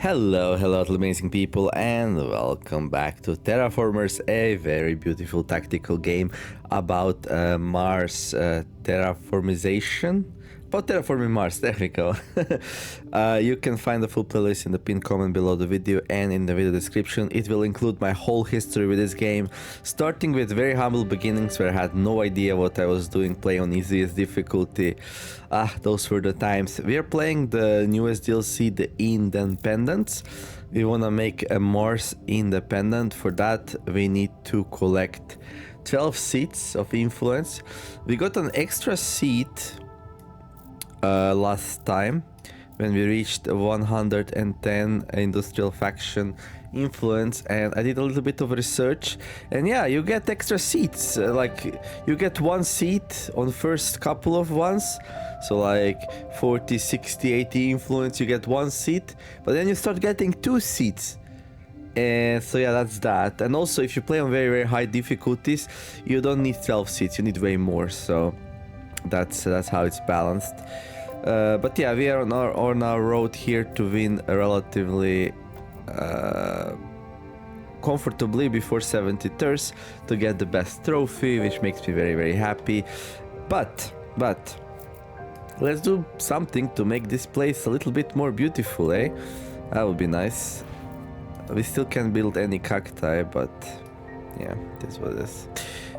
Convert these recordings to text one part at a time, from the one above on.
Hello, amazing people, and welcome back to Terraformers, a very beautiful tactical game about Mars terraformization. About terraforming Mars, there we go. You can find the full playlist in the pinned comment below the video and in the video description. It will include my whole history with this game, starting with very humble beginnings where I had no idea what I was doing, playing on easiest difficulty. Those were the times. We are playing the newest DLC, the Independence. We want to make a Mars independent. For that, we need to collect 12 seats of influence. We got an extra seat last time when we reached 110 industrial faction influence, and I did a little bit of research, and yeah, you get extra seats. Like you get one seat on first couple of ones, so like 40, 60, 80 influence, you get one seat, but then you start getting two seats. And so yeah, that's that. And also, if you play on very high difficulties, you don't need 12 seats, you need way more. So that's how it's balanced. But yeah, we are on our road here to win relatively comfortably before 70 turns to get the best trophy, which makes me very happy. But let's do something to make this place a little bit more beautiful, eh? That would be nice. We still can't build any cacti, but yeah, that's what it is.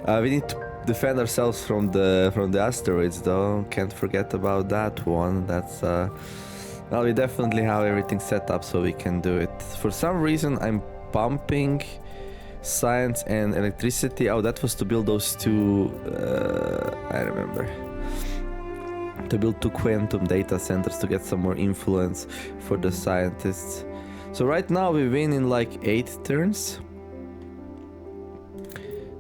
We need to defend ourselves from the asteroids, though. Can't forget about that one. That's well, we definitely have everything set up so we can do it. For some reason, I'm pumping science and electricity. Oh, that was to build those two. I remember. To build two quantum data centers to get some more influence for the scientists. So right now we win in like 8 turns,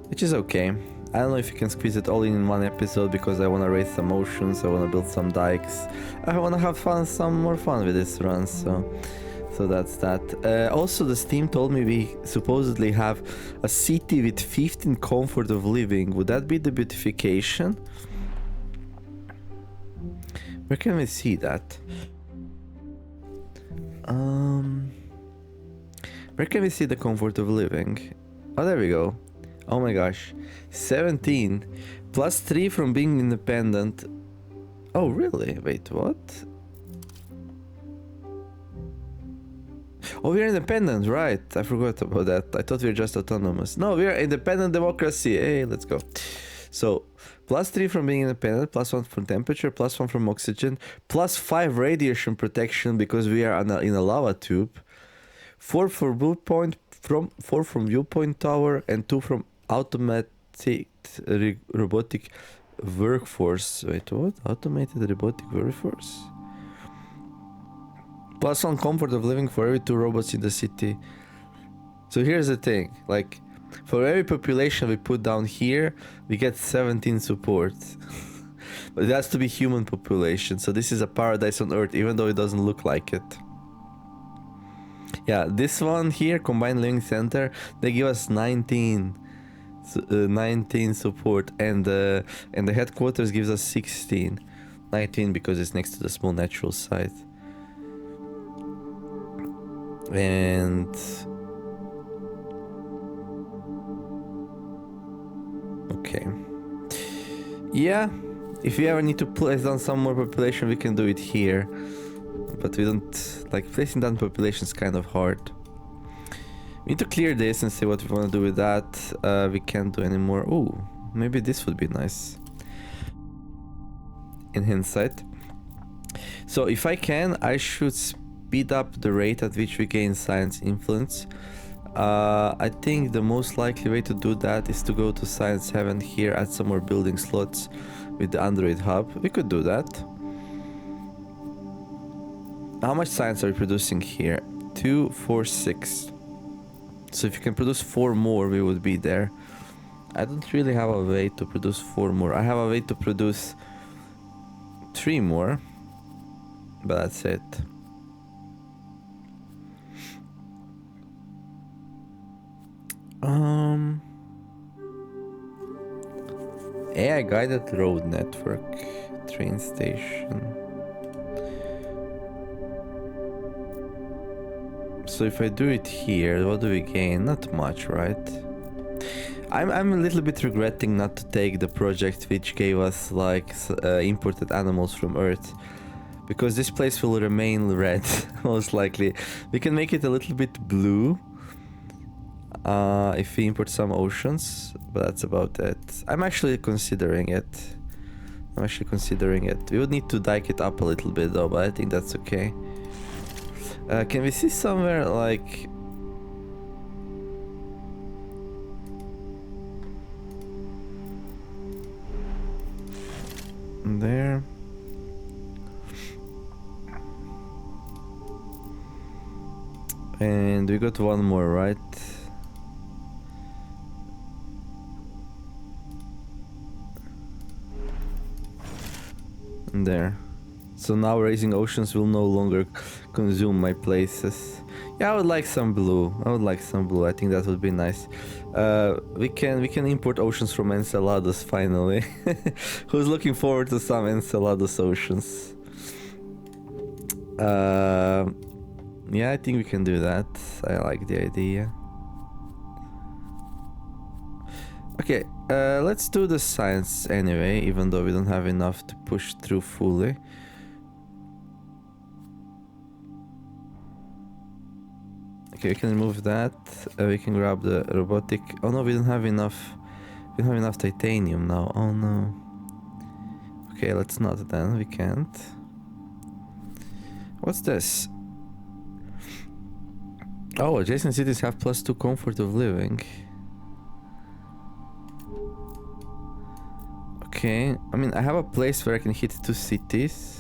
which is okay. I don't know if you can squeeze it all in one episode because I want to raise some oceans, I want to build some dikes, I want to have some more fun with this run, so that's that. Also, the Steam told me we supposedly have a city with 15 comfort of living. Would that be the beautification? Where can we see that? Where can we see the comfort of living? Oh, there we go. Oh my gosh, 17 plus 3 from being independent. Oh really? Wait, what? Oh, we're independent, right? I forgot about that. I thought we were just autonomous. No, we are independent democracy. Hey, let's go. So plus 3 from being independent, plus 1 from temperature, plus 1 from oxygen, plus 5 radiation protection because we are in a lava tube, 4 for viewpoint, 4 from viewpoint tower, and 2 from automated robotic workforce. Wait, what? Automated robotic workforce? Plus 1 comfort of living for every 2 robots in the city. So here's the thing, like for every population we put down here, we get 17 support. But it has to be human population, so this is a paradise on Earth, even though it doesn't look like it. Yeah, this one here, combined living center, they give us 19 support, and the headquarters gives us 19 because it's next to the small natural site. And okay, yeah, if we ever need to place down some more population, we can do it here, but we don't like placing down population is kind of hard. We need to clear this and see what we want to do with that. We can't do any more. Oh, maybe this would be nice in hindsight. So if I can, I should speed up the rate at which we gain science influence. I think the most likely way to do that is to go to science heaven here, add some more building slots with the Android hub. We could do that. How much science are we producing here? 2, 4, 6. So if you can produce 4 more, we would be there. I don't really have a way to produce 4 more. I have a way to produce 3 more, but that's it. AI guided road network, train station. So if I do it here, what do we gain? Not much, right? I'm a little bit regretting not to take the project which gave us like imported animals from Earth, because this place will remain red most likely. We can make it a little bit blue if we import some oceans, but that's about it. I'm actually considering it. We would need to dike it up a little bit though, but I think that's okay. Can we see somewhere like... there? And we got one more, right? There. So now raising oceans will no longer consume my places. Yeah, I would like some blue. I think that would be nice. We can import oceans from Enceladus finally. Who's looking forward to some Enceladus oceans? Yeah, I think we can do that. I like the idea. Okay, let's do the science anyway, even though we don't have enough to push through fully. Okay, we can remove that. We can grab the robotic. Oh no, we don't have enough. We don't have enough titanium now. Oh no. Okay, let's not then. We can't. What's this? Oh, adjacent cities have +2 comfort of living. Okay, I mean, I have a place where I can hit 2 cities.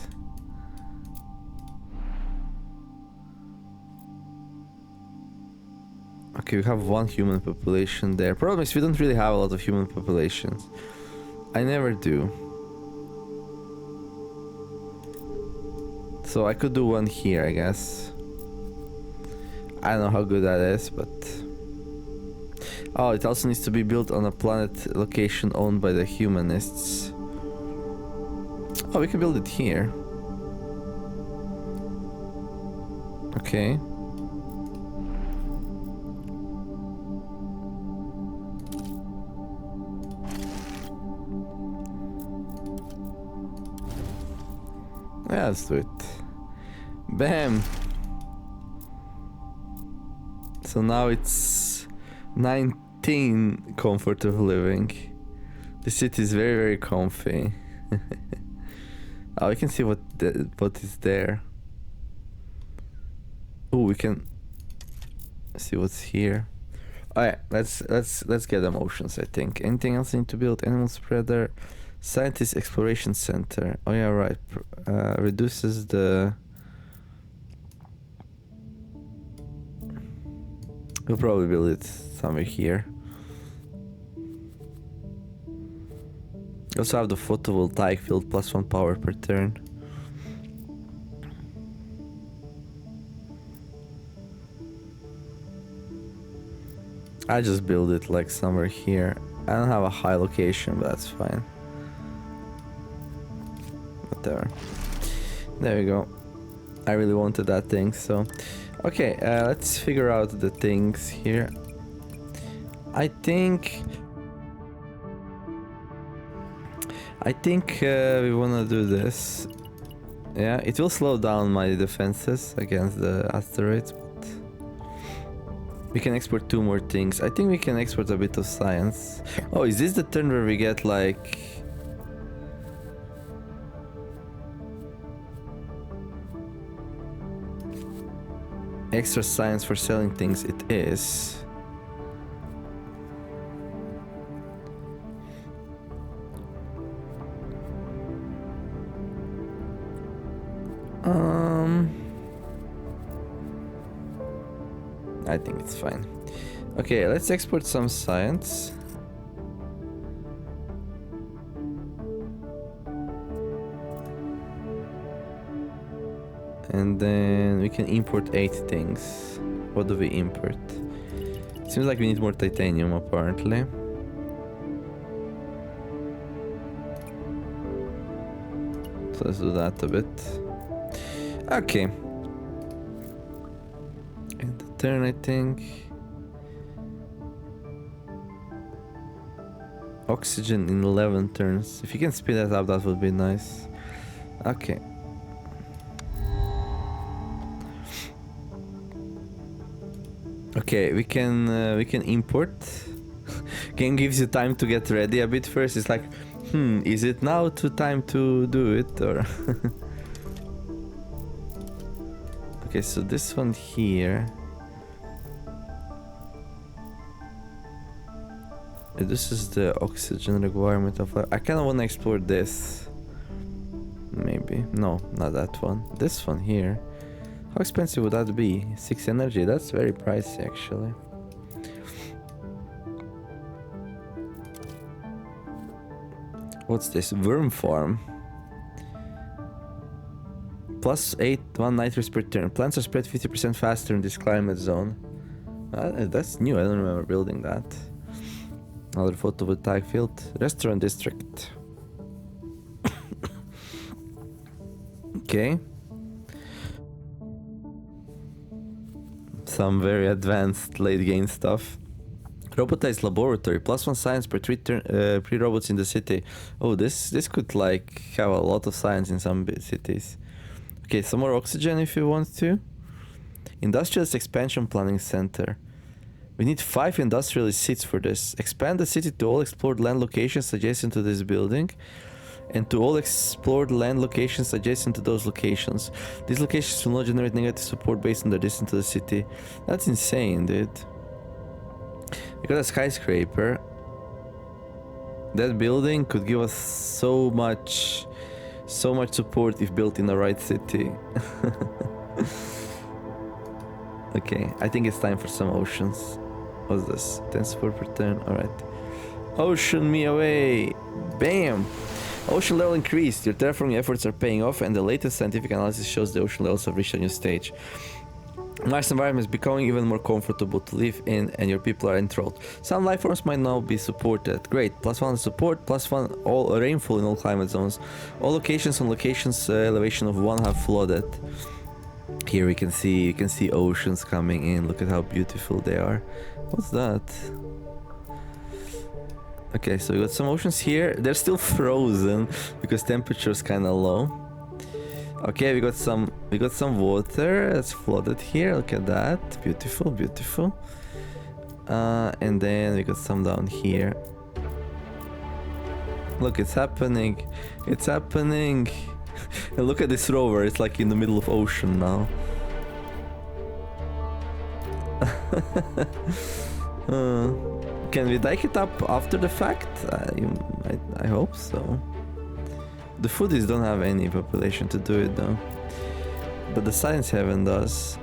Okay, we have 1 human population there. Problem is we don't really have a lot of human populations. I never do. So I could do 1 here, I guess. I don't know how good that is, but... oh, it also needs to be built on a planet location owned by the humanists. Oh, we can build it here. Okay. Yeah, let's do it. Bam! So now it's 19 comfort of living. The city is very, very comfy. Oh, we can see what is there. Oh, we can see what's here. Alright, let's get emotions, I think. Anything else I need to build? Animal spreader, scientist exploration center. Oh yeah, right. Reduces the... we'll probably build it somewhere here. Also have the photovoltaic field +1 power per turn. I just build it like somewhere here. I don't have a high location, but that's fine. Whatever. There we go. I really wanted that thing, so... okay, let's figure out the things here. I think we wanna do this. Yeah, it will slow down my defenses against the asteroids, but we can export 2 more things. I think we can export a bit of science. Oh, is this the turn where we get like... extra science for selling things? It is. I think it's fine. Okay, let's export some science. And then we can import 8 things. What do we import? Seems like we need more titanium, apparently. So let's do that a bit. Okay. And turn, I think. Oxygen in 11 turns. If you can speed that up, that would be nice. Okay. Okay, we can import. Game gives you time to get ready a bit first. It's like, is it now time to do it or? Okay, so this one here. This is the oxygen requirement of. I kind of want to explore this. Maybe. No, not that one. This one here. How expensive would that be? 6 energy. That's very pricey, actually. What's this? Worm farm. Plus 8, 1 nitrous per turn. Plants are spread 50% faster in this climate zone. That's new. I don't remember building that. Another photovoltaic field. Restaurant district. Okay. Some very advanced late game stuff. Robotized laboratory. Plus 1 science per 3 robots in the city. Oh, this could like have a lot of science in some cities. Okay, some more oxygen if you want to. Industrialist expansion planning center. We need 5 industrialist seats for this. Expand the city to all explored land locations adjacent to this building. And to all explored land locations adjacent to those locations. These locations will not generate negative support based on their distance to the city. That's insane, dude. We got a skyscraper. That building could give us so much support if built in the right city. Okay, I think it's time for some oceans. What's this? 10 support per turn. Alright. Ocean me away! Bam! Ocean level increased. Your terraforming efforts are paying off, and the latest scientific analysis shows the ocean levels have reached a new stage. Mars environment is becoming even more comfortable to live in, and your people are enthralled. Some life forms might now be supported. Great. +1 support, +1 all rainfall in all climate zones. All locations on locations elevation of 1 have flooded. Here you can see oceans coming in. Look at how beautiful they are. What's that? Okay, so we got some oceans here. They're still frozen because temperature is kind of low. Okay, we got some water that's flooded here. Look at that, beautiful, beautiful. And then we got some down here. Look, it's happening. It's happening. And look at this rover. It's like in the middle of ocean now. Can we dike it up after the fact? I hope so. The foodies don't have any population to do it though. But the science heaven does.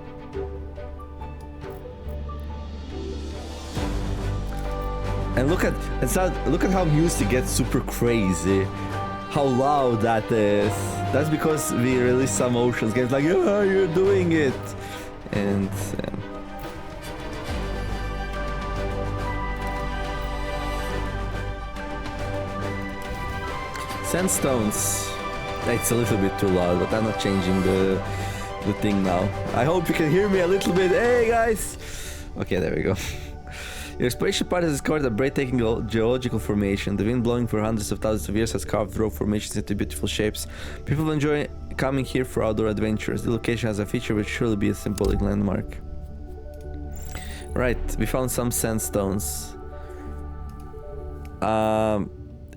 And look at how music gets super crazy. How loud that is. That's because we release some oceans games like, yeah, you're doing it. And sandstones. It's a little bit too loud, but I'm not changing the thing now. I hope you can hear me a little bit. Hey guys! Okay, there we go. Your exploration part has discovered a breathtaking geological formation. The wind blowing for hundreds of thousands of years has carved rock formations into beautiful shapes. People enjoy coming here for outdoor adventures. The location has a feature which surely be a symbolic landmark. Right, we found some sandstones.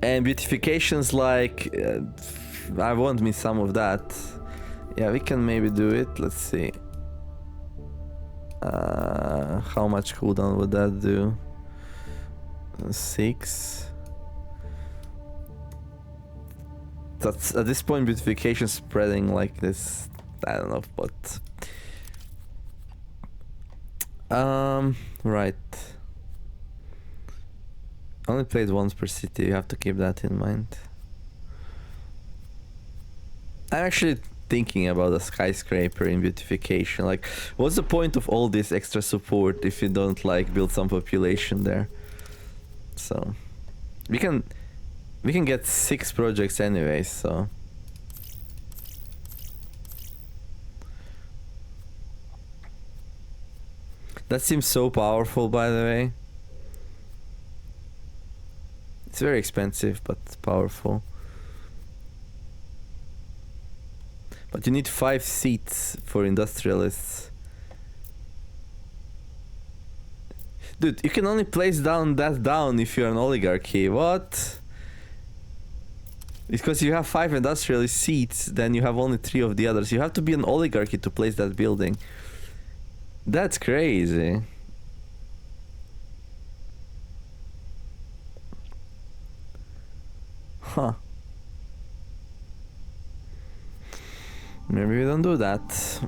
And beautifications like... I want me some of that. Yeah, we can maybe do it. Let's see. How much cooldown would that do? 6. That's at this point beautification spreading like this. I don't know, but right. Only played once per city. You have to keep that in mind. I'm actually thinking about a skyscraper in beautification. Like, what's the point of all this extra support if you don't like build some population there? So we can get 6 projects anyway, so That seems so powerful, by the way. It's very expensive, but powerful. But you need 5 seats for industrialists. Dude, you can only place that down if you're an oligarchy. What? Because you have 5 industrialist seats, then you have only 3 of the others. You have to be an oligarchy to place that building. That's crazy. Huh. Maybe we don't do that.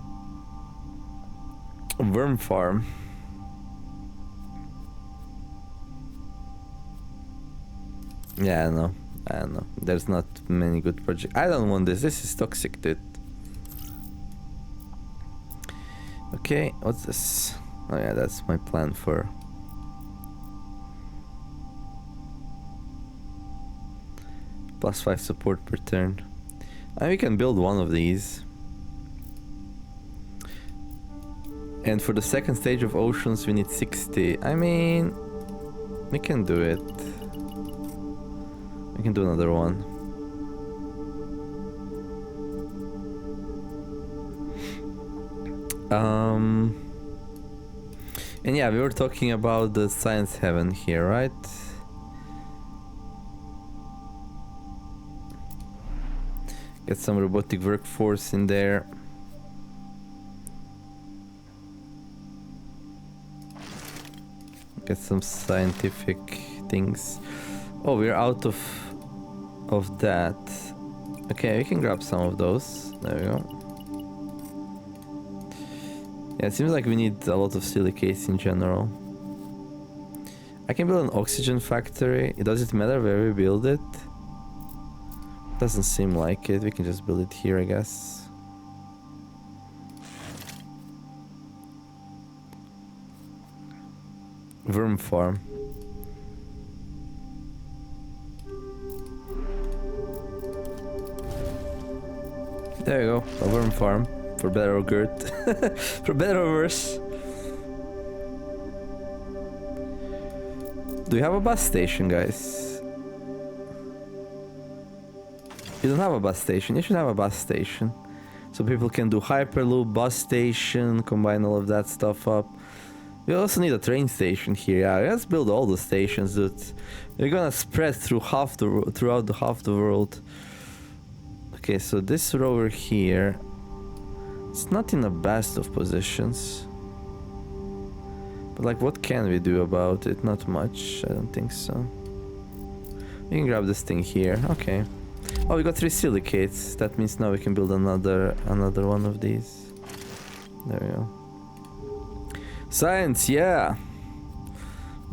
Worm farm. Yeah, I know. I don't know. There's not many good projects. I don't want this. This is toxic, dude. Okay, what's this? Oh yeah, that's my plan for... +5 support per turn. And we can build one of these. And for the second stage of oceans, we need 60. I mean, we can do it. We can do another one. And yeah, we were talking about the science heaven here, right? Get some robotic workforce in there. Get some scientific things. Oh, we're out of that. Okay, we can grab some of those. There we go. Yeah, it seems like we need a lot of silicates in general. I can build an oxygen factory. Does it matter where we build it? Doesn't seem like it. We can just build it here, I guess. Worm farm. There you go, a worm farm. For better or good. For better or worse. Do you have a bus station, guys? You don't have a bus station. You should have a bus station. So people can do Hyperloop, bus station, combine all of that stuff up. We also need a train station here. Yeah, let's build all the stations, dude. We're gonna spread throughout half the world. Okay, so this rover here, it's not in the best of positions. But like, what can we do about it? Not much, I don't think so. We can grab this thing here, okay. Oh, we got 3 silicates. That means now we can build another one of these. There we go. Science, yeah!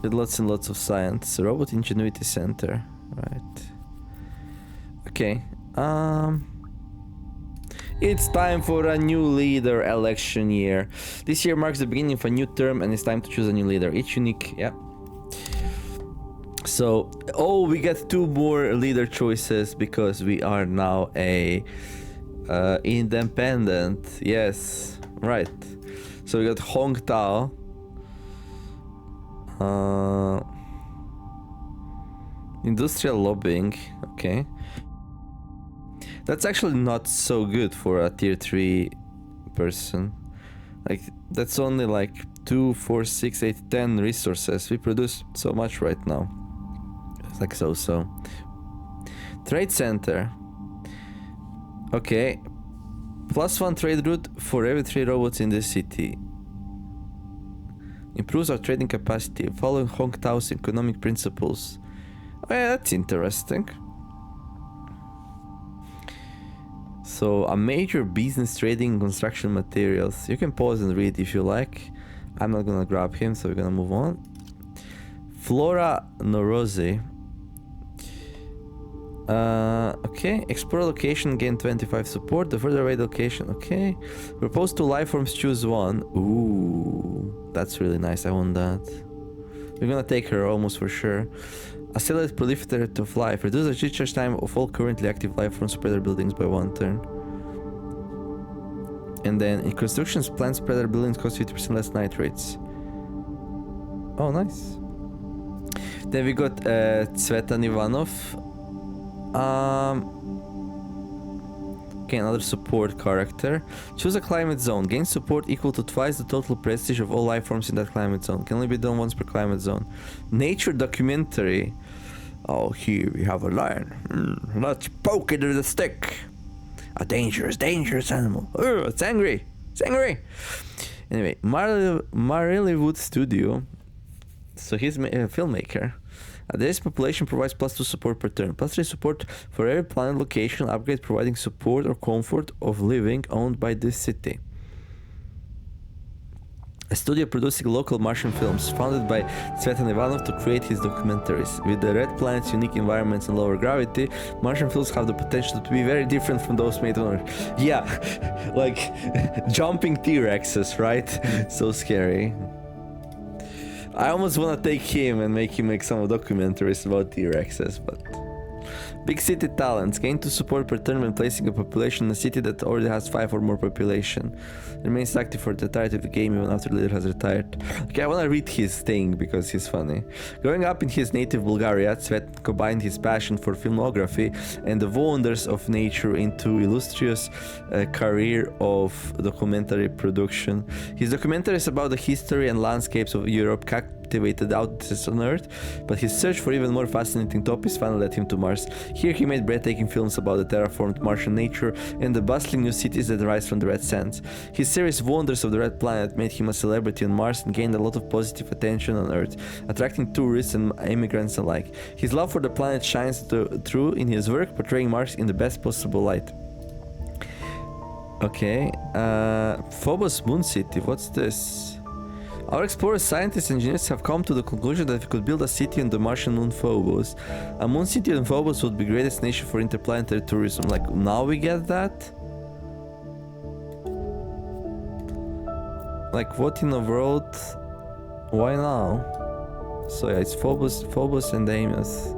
With lots and lots of science. Robot Ingenuity Center, right. Okay, it's time for a new leader election year. This year marks the beginning of a new term and it's time to choose a new leader. Each unique, yeah. So, oh, we get 2 more leader choices because we are now a independent. Yes, right. So we got Hong Tao. Industrial lobbying, okay. That's actually not so good for a tier 3 person. Like, that's only like 2, 4, 6, 8, 10 resources. We produce so much right now. It's like so. Trade center. Okay. +1 trade route for every 3 robots in the city. Improves our trading capacity following Hong Tao's economic principles. Oh yeah, that's interesting. So, a major business trading and construction materials. You can pause and read if you like. I'm not gonna grab him, so we're gonna move on. Flora Norozi. Okay, explore location, gain 25 support. The further away the location, okay. Propose 2 life forms, choose 1. Ooh, that's really nice, I want that. We're gonna take her almost for sure. Accelerate proliferator of life. Reduce the recharge time of all currently active life forms, spreader buildings by 1 turn. And then in constructions, plant spreader buildings cost 50% less nitrates. Oh, nice. Then we got Tsvetan Ivanov. Okay, another support character. Choose a climate zone. Gain support equal to twice the total prestige of all life forms in that climate zone. Can only be done once per climate zone. Nature documentary. Oh, here we have a lion. Let's poke it with a stick. A dangerous animal. Oh, it's angry. It's angry. Anyway, Marleywood Studio. So he's a filmmaker. This population provides +2 support per turn. +3 support for every planet location upgrade providing support or comfort of living owned by this city. A studio producing local Martian films, founded by Tsvetan Ivanov to create his documentaries. With the red planet's unique environments and lower gravity, Martian films have the potential to be very different from those made on Earth. Yeah, like jumping T-Rexes, right? So scary. I almost want to take him and make him make some documentaries about T-Rexes, but... Big city talents. Gain 2 support per turn when placing a population in a city that already has 5 or more population. Remains active for the entirety of the game even after the leader has retired. Okay, I want to read his thing because he's funny. Growing up in his native Bulgaria, Tsvet combined his passion for filmography and the wonders of nature into illustrious career of documentary production. His documentaries about the history and landscapes of Europe captivated audiences on Earth, but his search for even more fascinating topics finally led him to Mars. Here he made breathtaking films about the terraformed Martian nature and the bustling new cities that rise from the red sands. His series Wonders of the Red Planet made him a celebrity on Mars and gained a lot of positive attention on Earth, attracting tourists and immigrants alike. His love for the planet shines through in his work, portraying Mars in the best possible light. Okay, Phobos Moon City, what's this? Our explorers, scientists, and engineers have come to the conclusion that we could build a city on the Martian moon Phobos. A moon city on Phobos would be great destination for interplanetary tourism. Like, now we get that? Like, what in the world? Why now? So yeah, it's Phobos and Deimos.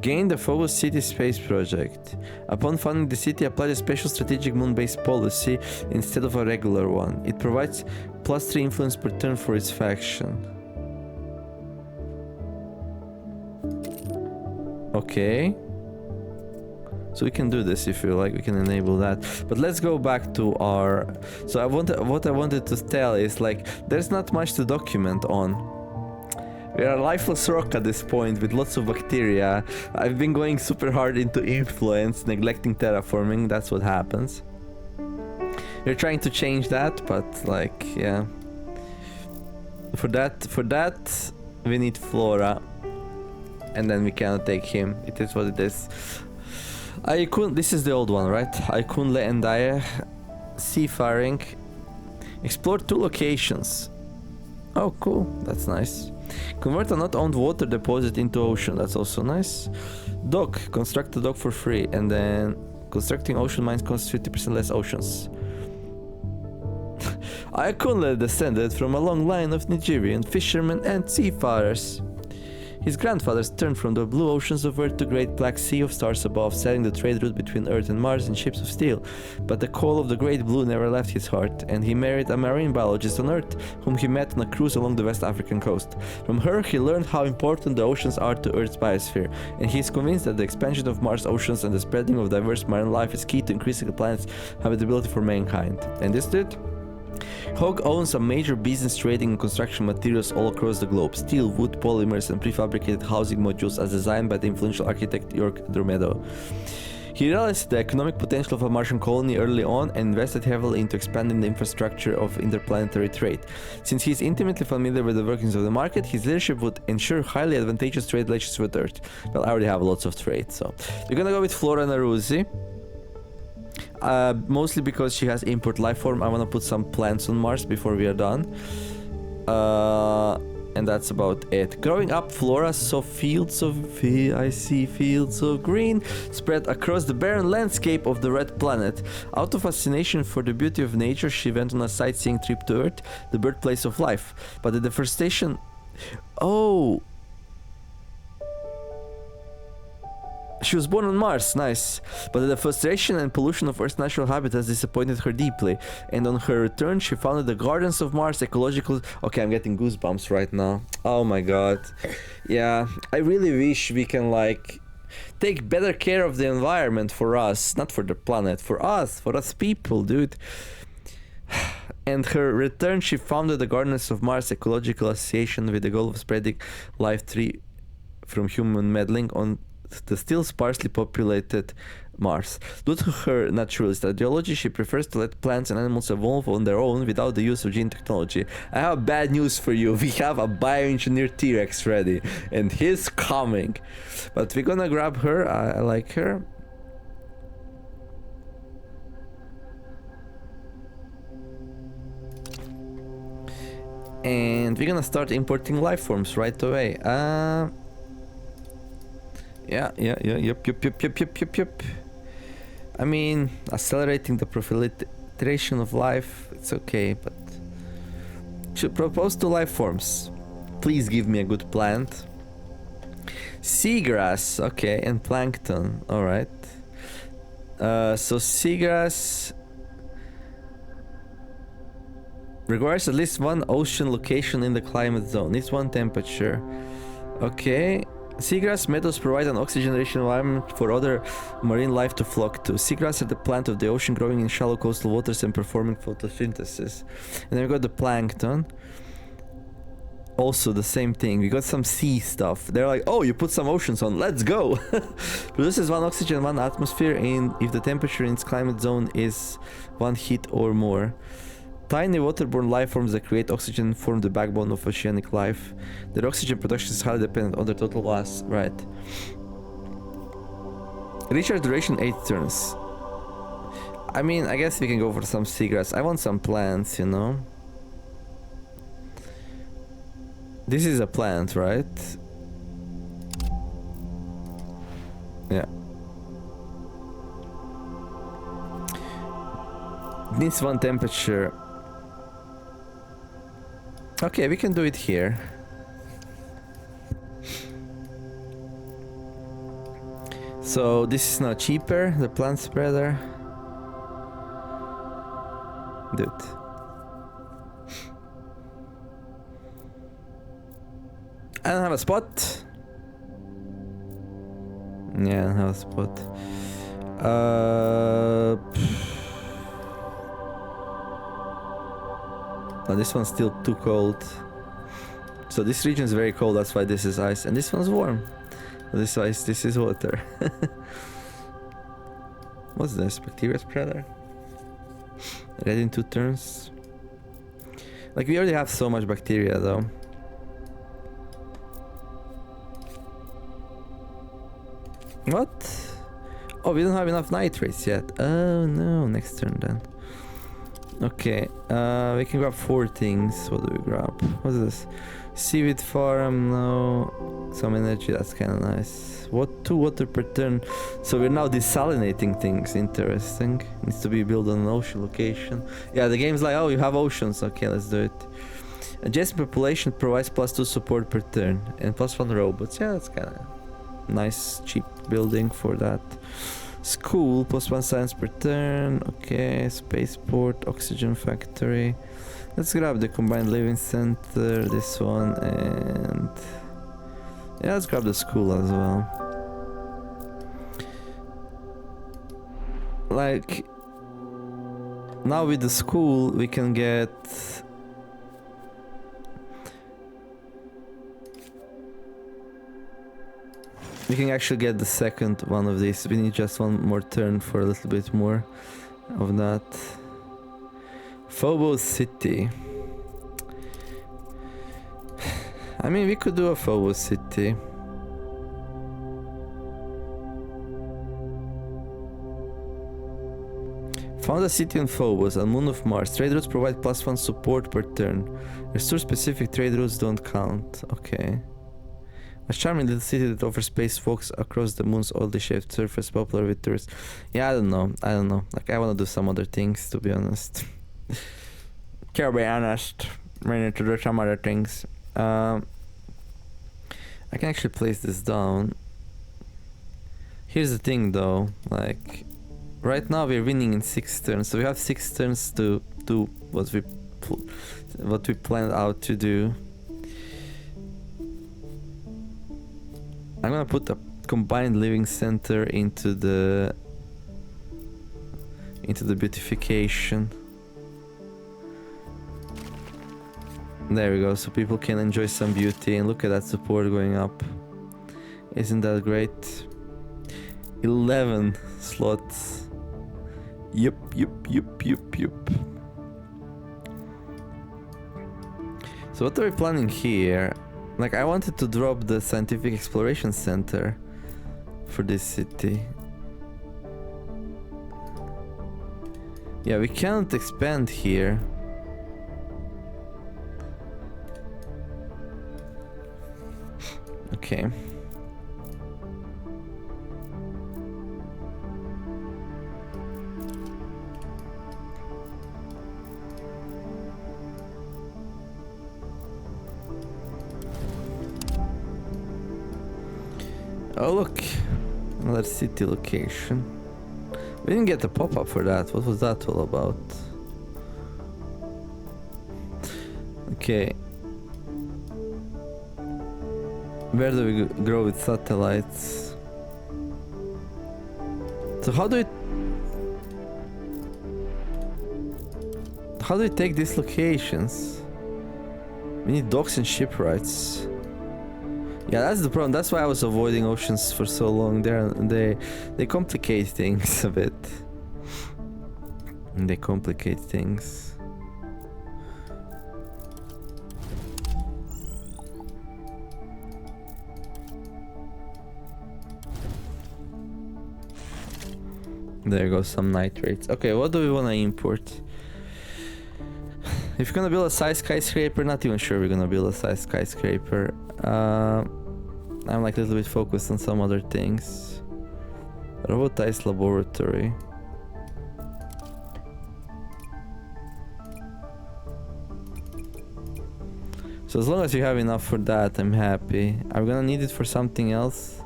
Gain the Phobos City Space Project. Upon funding the city, applied a special strategic moon-based policy instead of a regular one. It provides +3 influence per turn for its faction. Okay. So we can do this if you like, we can enable that. But let's go back to our... So what I wanted to tell is, like, there's not much to document on. We are a lifeless rock at this point with lots of bacteria. I've been going super hard into influence, neglecting terraforming, that's what happens. We're trying to change that, but like, yeah. For that, we need Flora. And then we cannot take him. It is what it is. This is the old one, right? Aikunle and Daya. Seafaring. Explore 2 locations. Oh, cool. That's nice. Convert a not owned water deposit into ocean. That's also nice. Dock. Construct a dock for free. And then constructing ocean mines costs 50% less oceans. Aikunle descended from a long line of Nigerian fishermen and seafarers. His grandfathers turned from the blue oceans of Earth to Great Black Sea of stars above, setting the trade route between Earth and Mars in ships of steel. But the call of the Great Blue never left his heart, and he married a marine biologist on Earth, whom he met on a cruise along the West African coast. From her, he learned how important the oceans are to Earth's biosphere, and he is convinced that the expansion of Mars' oceans and the spreading of diverse marine life is key to increasing the planet's habitability for mankind. And this dude? Hogg owns a major business trading and construction materials all across the globe. Steel, wood, polymers, and prefabricated housing modules as designed by the influential architect York Dromedo. He realized the economic potential of a Martian colony early on and invested heavily into expanding the infrastructure of interplanetary trade. Since he is intimately familiar with the workings of the market, his leadership would ensure highly advantageous trade relations with Earth. Well, I already have lots of trade, so... We're gonna go with Flora Naruzzi. Mostly because she has import life form. I want to put some plants on Mars before we are done. And that's about it. Growing up, Flora saw fields of green spread across the barren landscape of the red planet. Out of fascination for the beauty of nature, she went on a sightseeing trip to Earth, the birthplace of life. But the deforestation... Oh! She was born on Mars, nice. But the frustration and pollution of Earth's natural habitats disappointed her deeply. And on her return, she founded the Gardens of Mars ecological... Okay, I'm getting goosebumps right now. Oh my god. Yeah, I really wish we can, like, take better care of the environment for us. Not for the planet, for us people, dude. And her return, she founded the Gardens of Mars Ecological Association with the goal of spreading life free from human meddling on the still sparsely populated Mars. Due to her naturalist ideology, she prefers to let plants and animals evolve on their own without the use of gene technology. I have bad news for you. We have a bioengineered T-Rex ready, and he's coming. But we're gonna grab her. I like her. And we're gonna start importing life forms right away. Yep. I mean, accelerating the proliferation of life, it's okay, but should propose to life forms. Please give me a good plant. Seagrass, okay, and plankton, alright. So seagrass requires at least one ocean location in the climate zone, needs one temperature. Okay. Seagrass meadows provide an oxygen-rich environment for other marine life to flock to. Seagrass are the plant of the ocean growing in shallow coastal waters and performing photosynthesis. And then we got the plankton. Also the same thing. We got some sea stuff. They're like, oh, you put some oceans on, let's go! Produces one oxygen, one atmosphere, and if the temperature in its climate zone is 1 heat or more. Tiny waterborne life forms that create oxygen form the backbone of oceanic life. Their oxygen production is highly dependent on their total mass. Right. Recharge duration 8 turns. I mean, I guess we can go for some seagrass. I want some plants, you know. This is a plant, right? Yeah. Needs one temperature. Okay, we can do it here. So this is now cheaper, the plant spreader. Dude. I don't have a spot. Yeah, I don't have a spot. Oh, this one's still too cold. So this region is very cold, that's why this is ice. And this one's warm. This ice, this is water. What's this? Bacteria spreader? Red in 2 turns. Like, we already have so much bacteria though. What? Oh, we don't have enough nitrates yet. Oh no, next turn then. Okay, we can grab 4 things. What do we grab? What's this? Seaweed farm, no. Some energy, that's kind of nice. What? 2 water per turn. So we're now desalinating things. Interesting. Needs to be built on an ocean location. Yeah, the game's like, oh, you have oceans. Okay, let's do it. Adjacent population provides +2 support per turn and +1 robots. Yeah, that's kind of nice, cheap building for that. School, +1 science per turn. Okay, spaceport, oxygen factory. Let's grab the combined living center, this one, and yeah, let's grab the school as well. Like, now with the school we can get we can actually get the second one of these. We need just one more turn for a little bit more of that. Phobos City. I mean, we could do a Phobos City. Found a city on Phobos, a moon of Mars. Trade routes provide +1 support per turn. Restore specific trade routes don't count. Okay. A charming little city that offers spacewalks across the moon's oddly shaped surface, popular with tourists. Yeah, I don't know. Like, I want to do some other things, to be honest. To be honest, we need to do some other things. I can actually place this down. Here's the thing though, like right now we're winning in 6 turns, so we have 6 turns to do what we planned out to do. I'm gonna put a combined living center into the beautification. There we go, so people can enjoy some beauty, and look at that support going up. Isn't that great? 11 slots. Yup. So what are we planning here? Like, I wanted to drop the scientific exploration center for this city. Yeah, we can't expand here. Okay. Oh look, another city location. We didn't get a pop-up for that. What was that all about? Okay. Where do we grow with satellites? So how do we take these locations? We need docks and shipwrights. Yeah, that's the problem. That's why I was avoiding oceans for so long. They complicate things a bit. They complicate things. There goes some nitrates. Okay, what do we want to import? If you're gonna build a size skyscraper, not even sure we're gonna build a size skyscraper. I'm like a little bit focused on some other things. Robotized laboratory. So as long as you have enough for that, I'm happy. I'm gonna need it for something else.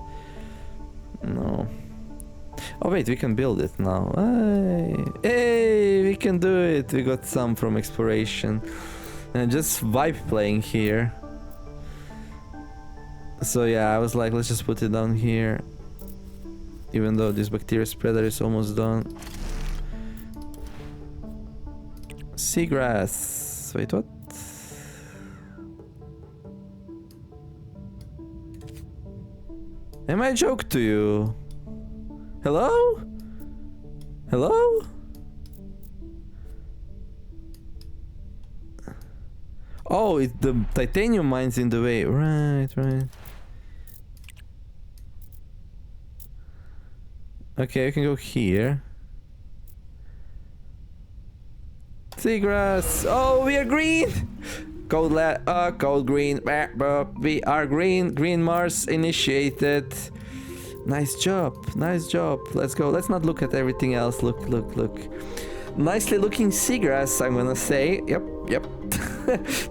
No. Oh wait, we can build it now. Hey, we can do it. We got some from exploration. And just vibe playing here. So yeah, I was like, let's just put it down here. Even though this bacteria spreader is almost done. Seagrass. Wait, what? Am I a joke to you? Hello? Hello? Oh, the titanium mine's in the way. Right. Okay, I can go here. Seagrass. Oh, we are green. Code green. We are green. Green Mars initiated. Nice job. Let's go. Let's not look at everything else. Look. Nicely looking seagrass, I'm gonna say. Yep.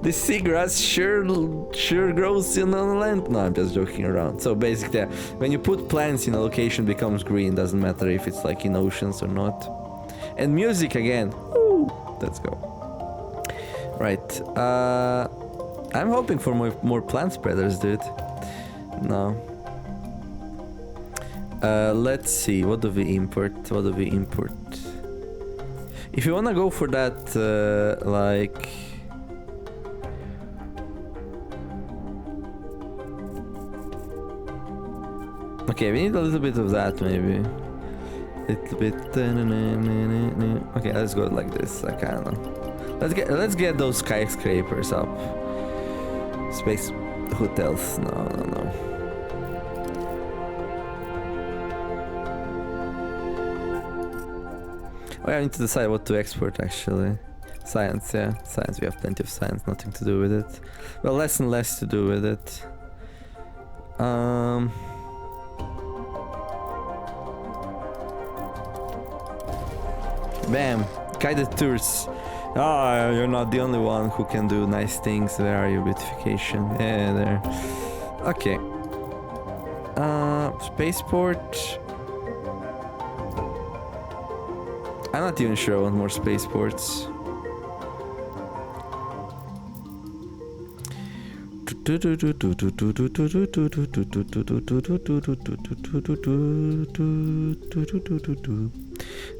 This seagrass sure grows in the land. No, I'm just joking around. So basically, when you put plants in a location, it becomes green. Doesn't matter if it's like in oceans or not. And music again. Woo! Let's go. Right. I'm hoping for more plant spreaders, dude. No. Let's see. What do we import? If you wanna go for that, like... Okay, we need a little bit of that, maybe. Little bit... Okay, let's go like this. I kinda... Let's get those skyscrapers up. Space hotels. No. Oh, yeah, I need to decide what to export, actually. Science, yeah. Science, we have plenty of science, nothing to do with it. Well, less and less to do with it. Bam! Guided tours. Ah, you're not the only one who can do nice things. Where are you, beautification? Yeah, there. Okay. Spaceport. I'm not even sure I want more spaceports.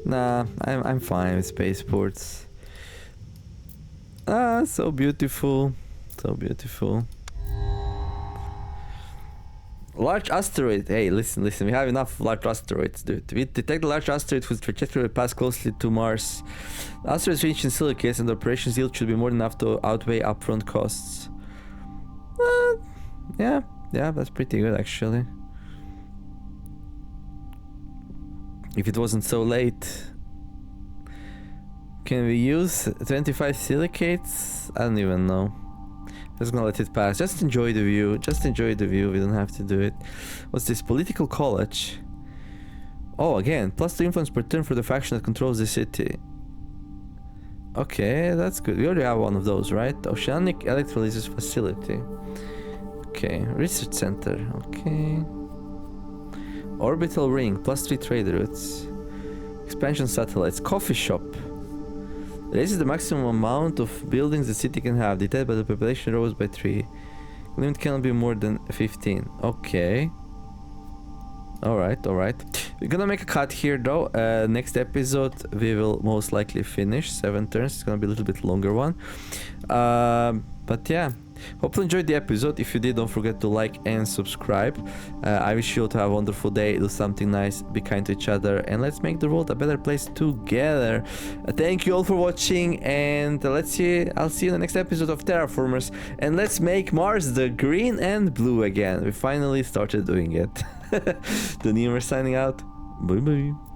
Nah, I'm fine with spaceports. Ah, so beautiful. So beautiful. Large asteroid. Hey, listen. We have enough large asteroids, dude. We detect a large asteroid whose trajectory will pass closely to Mars. The asteroids rich in silicates and the operations yield should be more than enough to outweigh upfront costs. Yeah, that's pretty good actually. If it wasn't so late. Can we use 25 silicates? I don't even know. Just gonna let it pass. Just enjoy the view. We don't have to do it. What's this? Political college. Oh, again, +2 influence per turn for the faction that controls the city. Okay, that's good. We already have one of those, right? Oceanic electrolysis facility. Okay, research center. Okay. Orbital ring, +3 trade routes. Expansion satellites. Coffee shop. Raises the maximum amount of buildings the city can have. Detected by the population rose by 3. Limit cannot be more than 15. Okay. Alright. We're gonna make a cut here though. Next episode we will most likely finish 7 turns. It's gonna be a little bit longer one. But yeah. Hopefully enjoyed the episode. If you did, don't forget to like and subscribe. I wish you all to have a wonderful day. Do something nice. Be kind to each other. And let's make the world a better place together. Thank you all for watching. And I'll see you in the next episode of Terraformers. And let's make Mars the green and blue again. We finally started doing it. TheNeomare signing out. Bye bye.